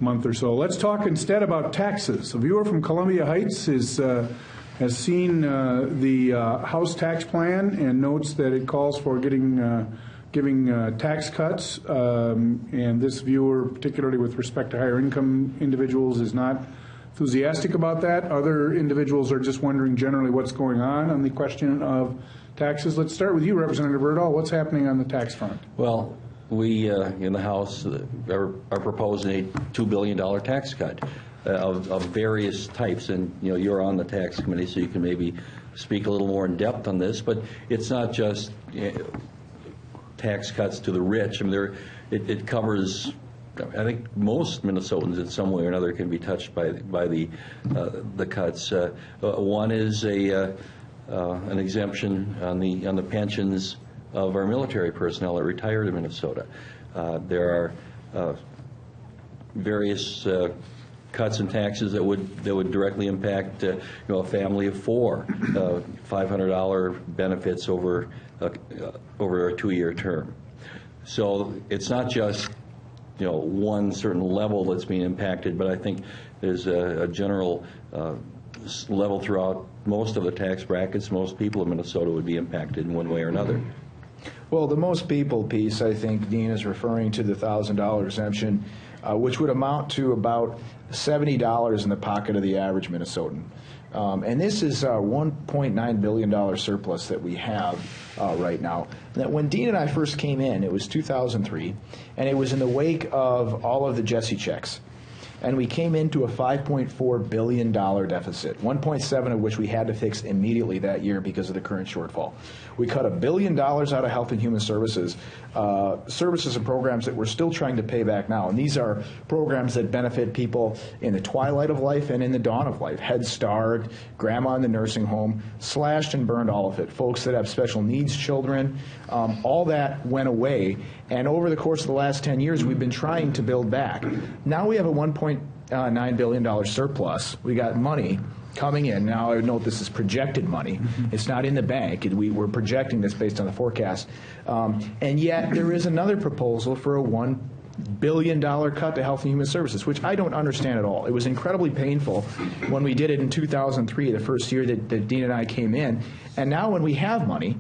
month or so. Let's talk instead about taxes. A viewer from Columbia Heights has seen the House tax plan and notes that it calls for giving tax cuts. And this viewer, particularly with respect to higher income individuals, is not enthusiastic about that. Other individuals are just wondering generally what's going on the question of taxes. Let's start with you, Representative Erdahl. What's happening on the tax front? Well, we in the House are proposing a $2 billion tax cut of various types, and you're on the tax committee, so you can maybe speak a little more in depth on this. But it's not just tax cuts to the rich. I mean, it covers. I think most Minnesotans in some way or another can be touched by the cuts. One is an exemption on the pensions of our military personnel that retired in Minnesota. There are various cuts in taxes that would directly impact a family of four, $500 benefits over a 2-year term. So it's not just one certain level that's being impacted, but I think there's a general level throughout most of the tax brackets. Most people in Minnesota would be impacted in one way or another. Well, the most people piece, I think Dean is referring to the $1,000 exemption, which would amount to about $70 in the pocket of the average Minnesotan. And this is a $1.9 billion surplus that we have right now. That when Dean and I first came in, it was 2003, and it was in the wake of all of the Jesse checks. And we came into a $5.4 billion deficit, 1.7 of which we had to fix immediately that year because of the current shortfall. We cut $1 billion out of Health and Human Services, services and programs that we're still trying to pay back now. And these are programs that benefit people in the twilight of life and in the dawn of life. Head Start, Grandma in the nursing home, slashed and burned all of it. Folks that have special needs children, all that went away. And over the course of the last 10 years, we've been trying to build back. Now we have a $1.9 billion surplus. We got money coming in. Now, I would note this is projected money. It's not in the bank. We're projecting this based on the forecast. And yet there is another proposal for a $1 billion cut to Health and Human Services, which I don't understand at all. It was incredibly painful when we did it in 2003, the first year that Dean and I came in. And now when we have money,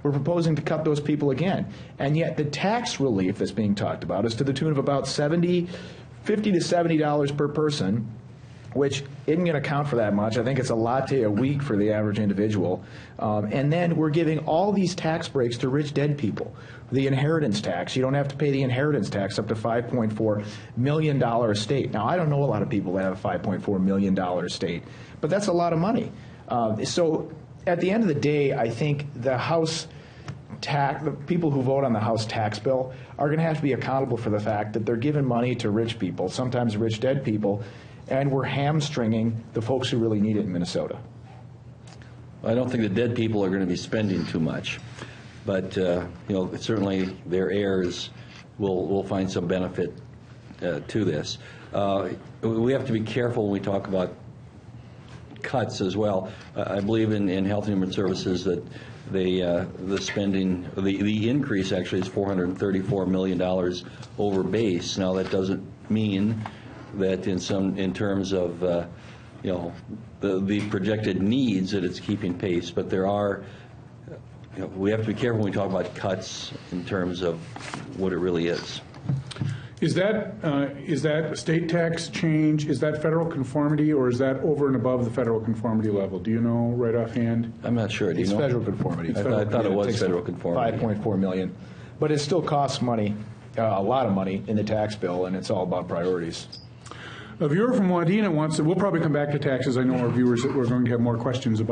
we're proposing to cut those people again. And yet the tax relief that's being talked about is to the tune of about $50 to $70 per person, which isn't going to count for that much. I think it's a latte a week for the average individual. And then we're giving all these tax breaks to rich dead people. The inheritance tax, you don't have to pay the inheritance tax up to $5.4 million estate. Now, I don't know a lot of people that have a $5.4 million estate, but that's a lot of money. So at the end of the day, I think the House the people who vote on the House tax bill are going to have to be accountable for the fact that they're giving money to rich people, sometimes rich dead people, and we're hamstringing the folks who really need it in Minnesota. I don't think the dead people are going to be spending too much, but certainly their heirs will find some benefit to this. We have to be careful when we talk about cuts as well. I believe in Health and Human Services that the spending, the increase actually is $434 million over base. Now that doesn't mean that in terms of the projected needs that it's keeping pace, but there are. We have to be careful when we talk about cuts in terms of what it really is. Is that state tax change, is that federal conformity, or is that over and above the federal conformity level? Do you know right offhand? I'm not sure. Do you know? It's federal conformity. I thought it was federal conformity. $5.4 million. But it still costs money, a lot of money in the tax bill, and it's all about priorities. A viewer from Wadena wants to, we'll probably come back to taxes. I know our viewers that we're going to have more questions about.